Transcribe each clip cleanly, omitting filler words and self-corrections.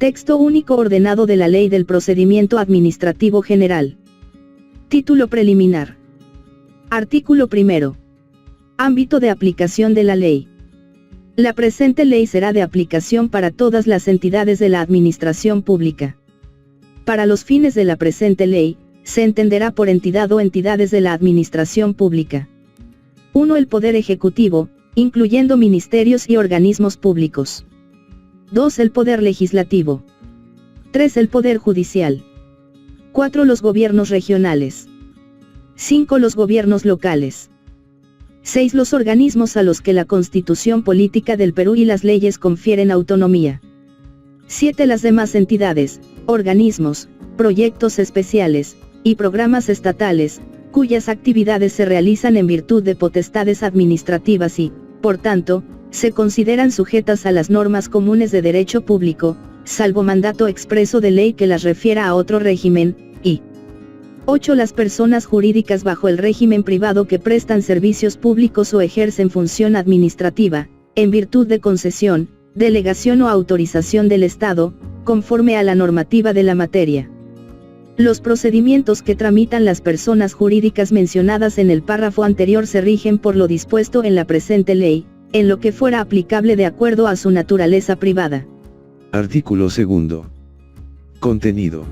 Texto único ordenado de la Ley del Procedimiento Administrativo General. Título preliminar. Artículo 1. Ámbito de aplicación de la ley. La presente ley será de aplicación para todas las entidades de la administración pública. Para los fines de la presente ley, se entenderá por entidad o entidades de la administración pública. 1. El Poder Ejecutivo, incluyendo ministerios y organismos públicos. 2. El Poder Legislativo. 3. El Poder Judicial. 4. Los gobiernos regionales. 5. Los gobiernos locales. 6. Los organismos a los que la Constitución Política del Perú y las leyes confieren autonomía. 7. Las demás entidades, organismos, proyectos especiales, y programas estatales, cuyas actividades se realizan en virtud de potestades administrativas y, por tanto, se consideran sujetas a las normas comunes de derecho público, salvo mandato expreso de ley que las refiera a otro régimen, y 8. Las personas jurídicas bajo el régimen privado que prestan servicios públicos o ejercen función administrativa, en virtud de concesión, delegación o autorización del Estado, conforme a la normativa de la materia. Los procedimientos que tramitan las personas jurídicas mencionadas en el párrafo anterior se rigen por lo dispuesto en la presente ley, en lo que fuera aplicable de acuerdo a su naturaleza privada. Artículo 2. Contenido.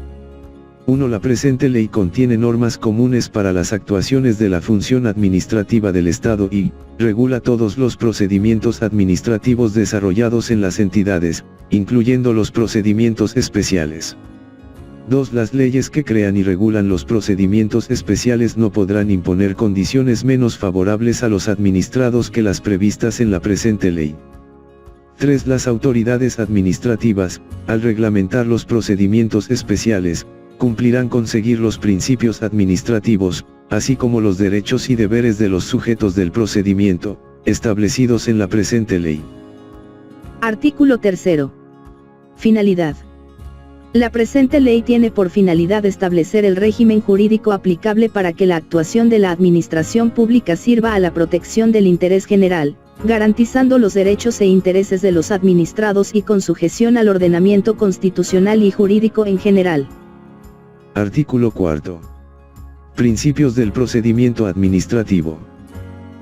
1. La presente ley contiene normas comunes para las actuaciones de la función administrativa del Estado y regula todos los procedimientos administrativos desarrollados en las entidades, incluyendo los procedimientos especiales. 2. Las leyes que crean y regulan los procedimientos especiales no podrán imponer condiciones menos favorables a los administrados que las previstas en la presente ley. 3. Las autoridades administrativas, al reglamentar los procedimientos especiales, cumplirán con seguir los principios administrativos, así como los derechos y deberes de los sujetos del procedimiento, establecidos en la presente ley. Artículo 3. Finalidad. La presente ley tiene por finalidad establecer el régimen jurídico aplicable para que la actuación de la administración pública sirva a la protección del interés general, garantizando los derechos e intereses de los administrados y con sujeción al ordenamiento constitucional y jurídico en general. Artículo 4. Principios del procedimiento administrativo.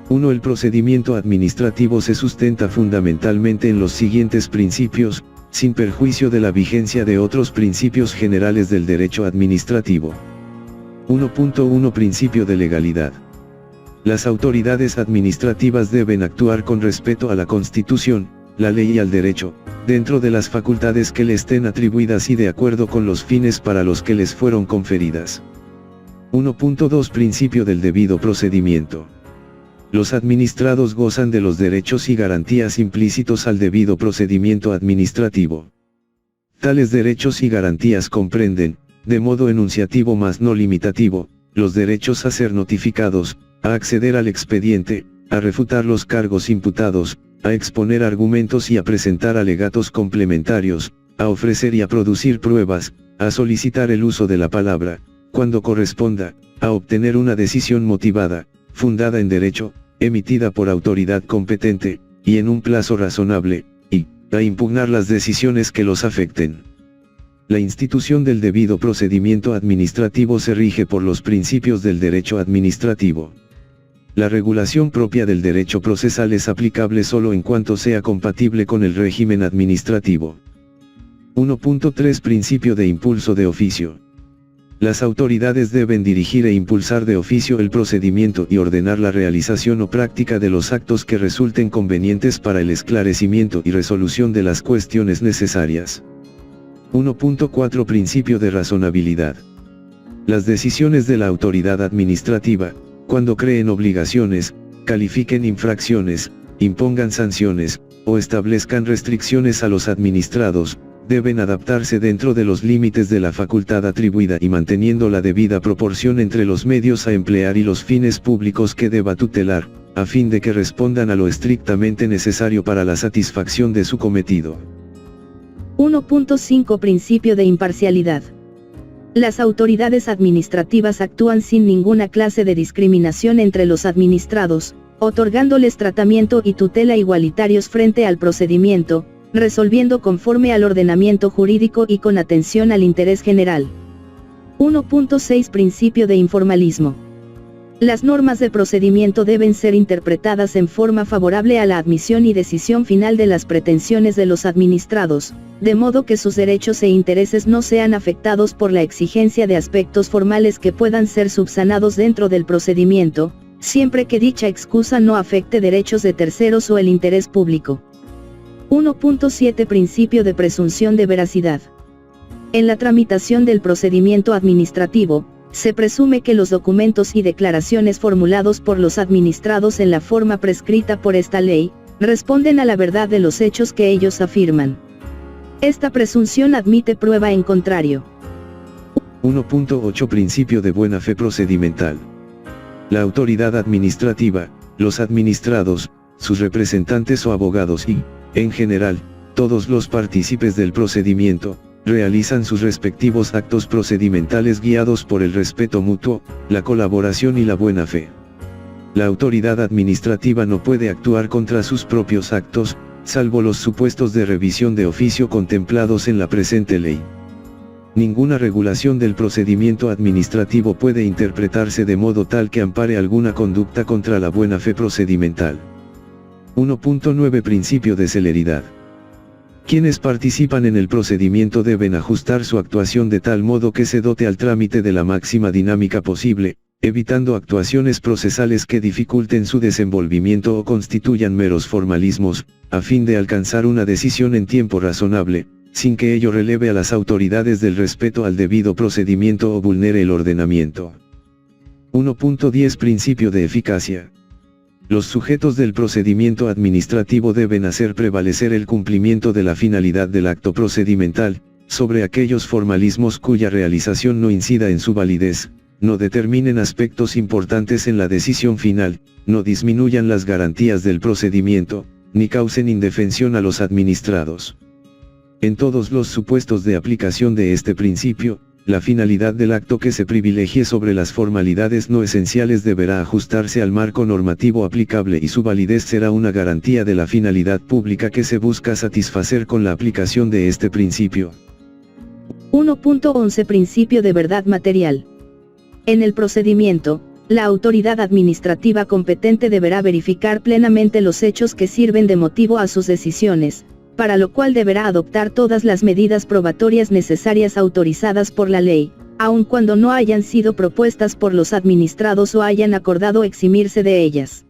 1. El procedimiento administrativo se sustenta fundamentalmente en los siguientes principios, sin perjuicio de la vigencia de otros principios generales del derecho administrativo. 1.1 Principio de legalidad. Las autoridades administrativas deben actuar con respeto a la Constitución, la ley y al derecho, dentro de las facultades que le estén atribuidas y de acuerdo con los fines para los que les fueron conferidas. 1.2 Principio del debido procedimiento. Los administrados gozan de los derechos y garantías implícitos al debido procedimiento administrativo. Tales derechos y garantías comprenden, de modo enunciativo mas no limitativo, los derechos a ser notificados, a acceder al expediente, a refutar los cargos imputados, a exponer argumentos y a presentar alegatos complementarios, a ofrecer y a producir pruebas, a solicitar el uso de la palabra, cuando corresponda, a obtener una decisión motivada, fundada en derecho, emitida por autoridad competente, y en un plazo razonable, y a impugnar las decisiones que los afecten. La institución del debido procedimiento administrativo se rige por los principios del derecho administrativo. La regulación propia del derecho procesal es aplicable solo en cuanto sea compatible con el régimen administrativo. 1.3 Principio de impulso de oficio. Las autoridades deben dirigir e impulsar de oficio el procedimiento y ordenar la realización o práctica de los actos que resulten convenientes para el esclarecimiento y resolución de las cuestiones necesarias. 1.4 Principio de razonabilidad. Las decisiones de la autoridad administrativa, cuando creen obligaciones, califiquen infracciones, impongan sanciones, o establezcan restricciones a los administrados, deben adaptarse dentro de los límites de la facultad atribuida y manteniendo la debida proporción entre los medios a emplear y los fines públicos que deba tutelar, a fin de que respondan a lo estrictamente necesario para la satisfacción de su cometido. 1.5 Principio de imparcialidad. Las autoridades administrativas actúan sin ninguna clase de discriminación entre los administrados, otorgándoles tratamiento y tutela igualitarios frente al procedimiento, resolviendo conforme al ordenamiento jurídico y con atención al interés general. 1.6 Principio de informalismo. Las normas de procedimiento deben ser interpretadas en forma favorable a la admisión y decisión final de las pretensiones de los administrados, de modo que sus derechos e intereses no sean afectados por la exigencia de aspectos formales que puedan ser subsanados dentro del procedimiento, siempre que dicha excusa no afecte derechos de terceros o el interés público. 1.7 Principio de presunción de veracidad. En la tramitación del procedimiento administrativo, se presume que los documentos y declaraciones formulados por los administrados en la forma prescrita por esta ley, responden a la verdad de los hechos que ellos afirman. Esta presunción admite prueba en contrario. 1.8 Principio de buena fe procedimental. La autoridad administrativa, los administrados, sus representantes o abogados y, en general, todos los partícipes del procedimiento, realizan sus respectivos actos procedimentales guiados por el respeto mutuo, la colaboración y la buena fe. La autoridad administrativa no puede actuar contra sus propios actos, salvo los supuestos de revisión de oficio contemplados en la presente ley. Ninguna regulación del procedimiento administrativo puede interpretarse de modo tal que ampare alguna conducta contra la buena fe procedimental. 1.9 Principio de celeridad. Quienes participan en el procedimiento deben ajustar su actuación de tal modo que se dote al trámite de la máxima dinámica posible, evitando actuaciones procesales que dificulten su desenvolvimiento o constituyan meros formalismos, a fin de alcanzar una decisión en tiempo razonable, sin que ello releve a las autoridades del respeto al debido procedimiento o vulnere el ordenamiento. 1.10 Principio de eficacia. Los sujetos del procedimiento administrativo deben hacer prevalecer el cumplimiento de la finalidad del acto procedimental, sobre aquellos formalismos cuya realización no incida en su validez, no determinen aspectos importantes en la decisión final, no disminuyan las garantías del procedimiento, ni causen indefensión a los administrados. En todos los supuestos de aplicación de este principio, la finalidad del acto que se privilegie sobre las formalidades no esenciales deberá ajustarse al marco normativo aplicable y su validez será una garantía de la finalidad pública que se busca satisfacer con la aplicación de este principio. 1.11 Principio de verdad material. En el procedimiento, la autoridad administrativa competente deberá verificar plenamente los hechos que sirven de motivo a sus decisiones, para lo cual deberá adoptar todas las medidas probatorias necesarias autorizadas por la ley, aun cuando no hayan sido propuestas por los administrados o hayan acordado eximirse de ellas.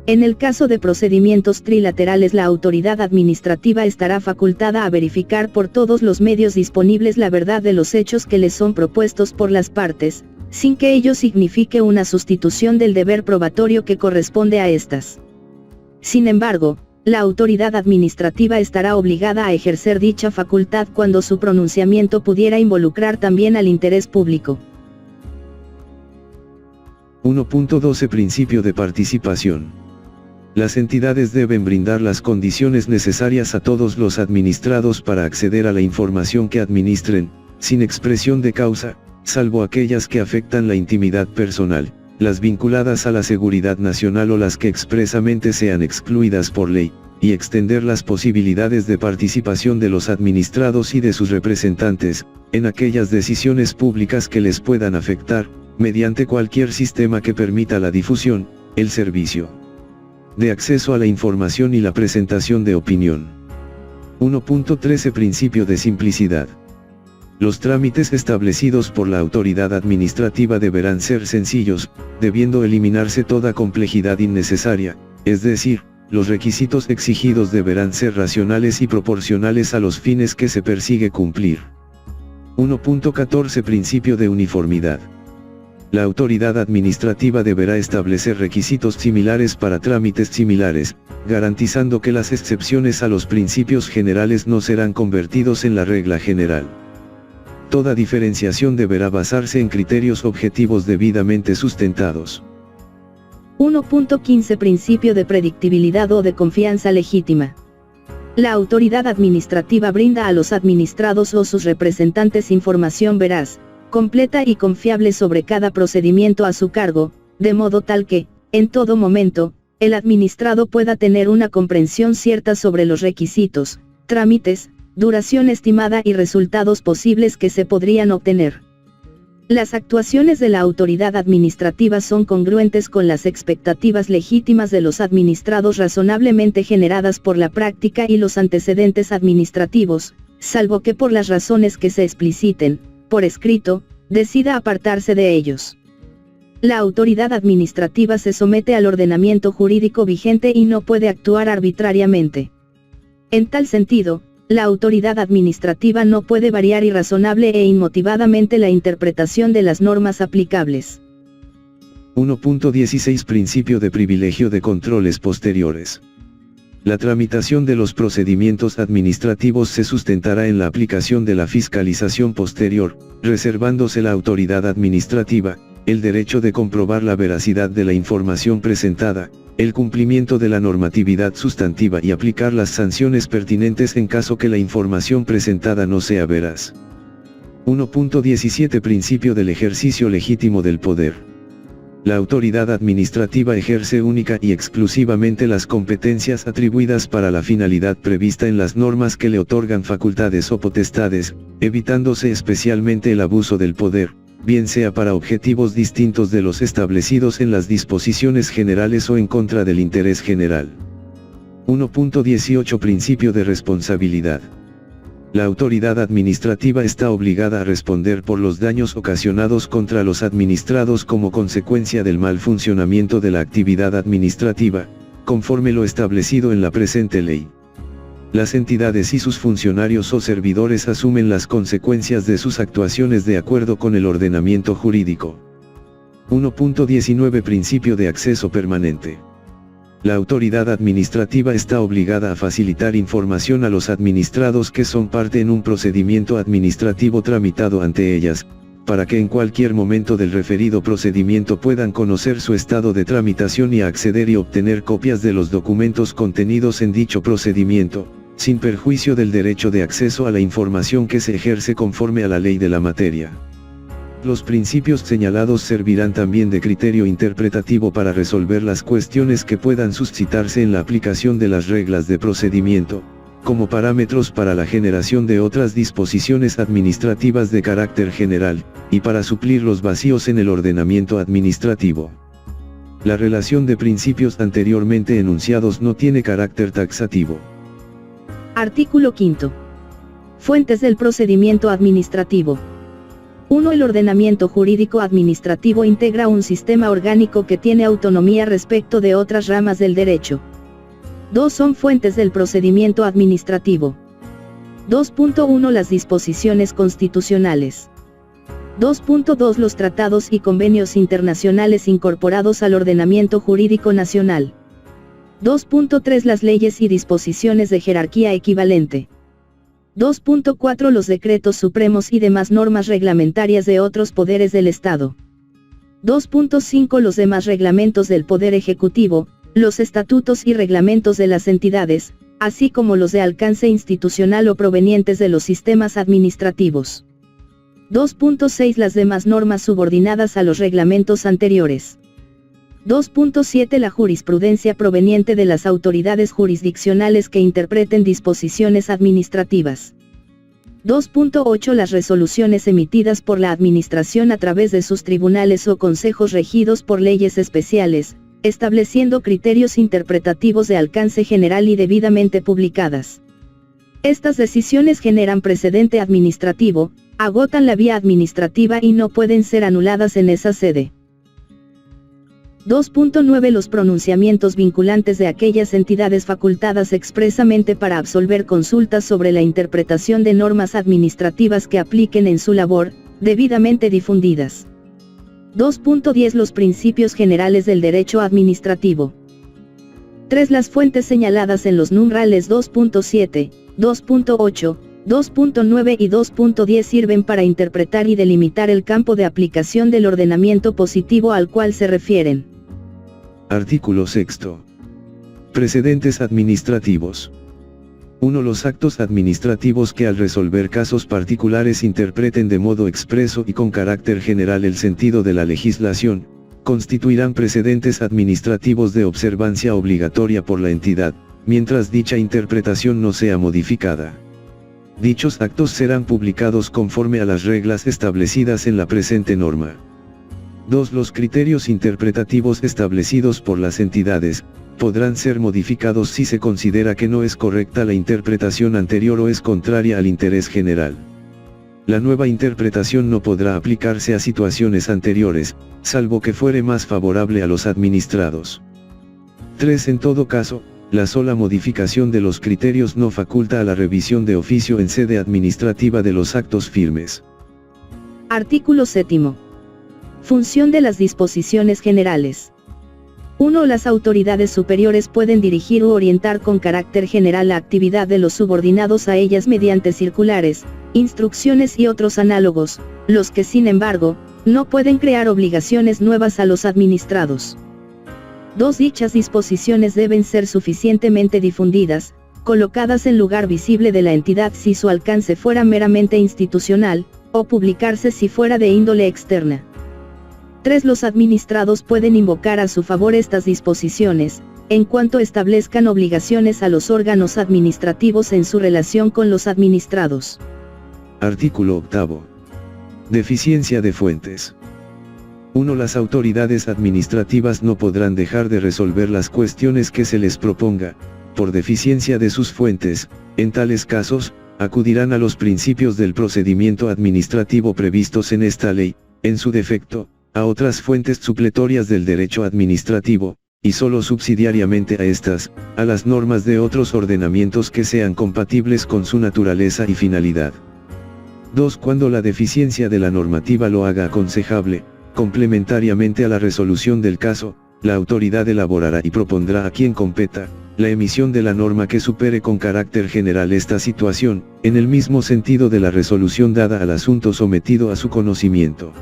En el caso de procedimientos trilaterales, la autoridad administrativa estará facultada a verificar por todos los medios disponibles la verdad de los hechos que les son propuestos por las partes, sin que ello signifique una sustitución del deber probatorio que corresponde a estas. Sin embargo, la autoridad administrativa estará obligada a ejercer dicha facultad cuando su pronunciamiento pudiera involucrar también al interés público. 1.12 Principio de participación. Las entidades deben brindar las condiciones necesarias a todos los administrados para acceder a la información que administren, sin expresión de causa, salvo aquellas que afectan la intimidad personal, las vinculadas a la seguridad nacional o las que expresamente sean excluidas por ley, y extender las posibilidades de participación de los administrados y de sus representantes, en aquellas decisiones públicas que les puedan afectar, mediante cualquier sistema que permita la difusión, el servicio de acceso a la información y la presentación de opinión. 1.13 Principio de simplicidad. Los trámites establecidos por la autoridad administrativa deberán ser sencillos, debiendo eliminarse toda complejidad innecesaria, es decir, los requisitos exigidos deberán ser racionales y proporcionales a los fines que se persigue cumplir. 1.14 Principio de uniformidad. La autoridad administrativa deberá establecer requisitos similares para trámites similares, garantizando que las excepciones a los principios generales no serán convertidos en la regla general. Toda diferenciación deberá basarse en criterios objetivos debidamente sustentados. 1.15 Principio de predictibilidad o de confianza legítima. La autoridad administrativa brinda a los administrados o sus representantes información veraz, completa y confiable sobre cada procedimiento a su cargo, de modo tal que, en todo momento, el administrado pueda tener una comprensión cierta sobre los requisitos, trámites, duración estimada y resultados posibles que se podrían obtener. Las actuaciones de la autoridad administrativa son congruentes con las expectativas legítimas de los administrados razonablemente generadas por la práctica y los antecedentes administrativos, salvo que por las razones que se expliciten, por escrito, decida apartarse de ellos. La autoridad administrativa se somete al ordenamiento jurídico vigente y no puede actuar arbitrariamente. En tal sentido, la autoridad administrativa no puede variar irrazonable e inmotivadamente la interpretación de las normas aplicables. 1.16 Principio de privilegio de controles posteriores. La tramitación de los procedimientos administrativos se sustentará en la aplicación de la fiscalización posterior, reservándose la autoridad administrativa el derecho de comprobar la veracidad de la información presentada, el cumplimiento de la normatividad sustantiva y aplicar las sanciones pertinentes en caso que la información presentada no sea veraz. 1.17 Principio del ejercicio legítimo del poder. La autoridad administrativa ejerce única y exclusivamente las competencias atribuidas para la finalidad prevista en las normas que le otorgan facultades o potestades, evitándose especialmente el abuso del poder, bien sea para objetivos distintos de los establecidos en las disposiciones generales o en contra del interés general. 1.18 Principio de responsabilidad. La autoridad administrativa está obligada a responder por los daños ocasionados contra los administrados como consecuencia del mal funcionamiento de la actividad administrativa, conforme lo establecido en la presente ley. Las entidades y sus funcionarios o servidores asumen las consecuencias de sus actuaciones de acuerdo con el ordenamiento jurídico. 1.19 Principio de acceso permanente. La autoridad administrativa está obligada a facilitar información a los administrados que son parte en un procedimiento administrativo tramitado ante ellas, para que en cualquier momento del referido procedimiento puedan conocer su estado de tramitación y acceder y obtener copias de los documentos contenidos en dicho procedimiento, sin perjuicio del derecho de acceso a la información que se ejerce conforme a la ley de la materia. Los principios señalados servirán también de criterio interpretativo para resolver las cuestiones que puedan suscitarse en la aplicación de las reglas de procedimiento, como parámetros para la generación de otras disposiciones administrativas de carácter general, y para suplir los vacíos en el ordenamiento administrativo. La relación de principios anteriormente enunciados no tiene carácter taxativo. Artículo 5. Fuentes del procedimiento administrativo. 1. El ordenamiento jurídico administrativo integra un sistema orgánico que tiene autonomía respecto de otras ramas del derecho. 2. Son fuentes del procedimiento administrativo. 2.1 Las disposiciones constitucionales. 2.2 Los tratados y convenios internacionales incorporados al ordenamiento jurídico nacional. 2.3 Las leyes y disposiciones de jerarquía equivalente. 2.4 Los decretos supremos y demás normas reglamentarias de otros poderes del Estado. 2.5 Los demás reglamentos del Poder Ejecutivo, los estatutos y reglamentos de las entidades, así como los de alcance institucional o provenientes de los sistemas administrativos. 2.6 Las demás normas subordinadas a los reglamentos anteriores. 2.7 La jurisprudencia proveniente de las autoridades jurisdiccionales que interpreten disposiciones administrativas. 2.8 Las resoluciones emitidas por la Administración a través de sus tribunales o consejos regidos por leyes especiales, estableciendo criterios interpretativos de alcance general y debidamente publicadas. Estas decisiones generan precedente administrativo, agotan la vía administrativa y no pueden ser anuladas en esa sede. 2.9 Los pronunciamientos vinculantes de aquellas entidades facultadas expresamente para absolver consultas sobre la interpretación de normas administrativas que apliquen en su labor, debidamente difundidas. 2.10 Los principios generales del derecho administrativo. 3 Las fuentes señaladas en los numerales 2.7, 2.8, 2.9 y 2.10 sirven para interpretar y delimitar el campo de aplicación del ordenamiento positivo al cual se refieren. Artículo 6. Precedentes administrativos. 1. Los actos administrativos que al resolver casos particulares interpreten de modo expreso y con carácter general el sentido de la legislación, constituirán precedentes administrativos de observancia obligatoria por la entidad, mientras dicha interpretación no sea modificada. Dichos actos serán publicados conforme a las reglas establecidas en la presente norma. 2. Los criterios interpretativos establecidos por las entidades, podrán ser modificados si se considera que no es correcta la interpretación anterior o es contraria al interés general. La nueva interpretación no podrá aplicarse a situaciones anteriores, salvo que fuere más favorable a los administrados. 3. En todo caso, la sola modificación de los criterios no faculta a la revisión de oficio en sede administrativa de los actos firmes. Artículo 7. Función de las disposiciones generales. 1. Las autoridades superiores pueden dirigir u orientar con carácter general la actividad de los subordinados a ellas mediante circulares, instrucciones y otros análogos, los que sin embargo, no pueden crear obligaciones nuevas a los administrados. 2. Dichas disposiciones deben ser suficientemente difundidas, colocadas en lugar visible de la entidad si su alcance fuera meramente institucional, o publicarse si fuera de índole externa. 3. Los administrados pueden invocar a su favor estas disposiciones, en cuanto establezcan obligaciones a los órganos administrativos en su relación con los administrados. Artículo 8. Deficiencia de fuentes. 1. Las autoridades administrativas no podrán dejar de resolver las cuestiones que se les proponga, por deficiencia de sus fuentes. En tales casos, acudirán a los principios del procedimiento administrativo previstos en esta ley, en su defecto, a otras fuentes supletorias del derecho administrativo, y solo subsidiariamente a estas, a las normas de otros ordenamientos que sean compatibles con su naturaleza y finalidad. 2. Cuando la deficiencia de la normativa lo haga aconsejable, complementariamente a la resolución del caso, la autoridad elaborará y propondrá a quien competa, la emisión de la norma que supere con carácter general esta situación, en el mismo sentido de la resolución dada al asunto sometido a su conocimiento.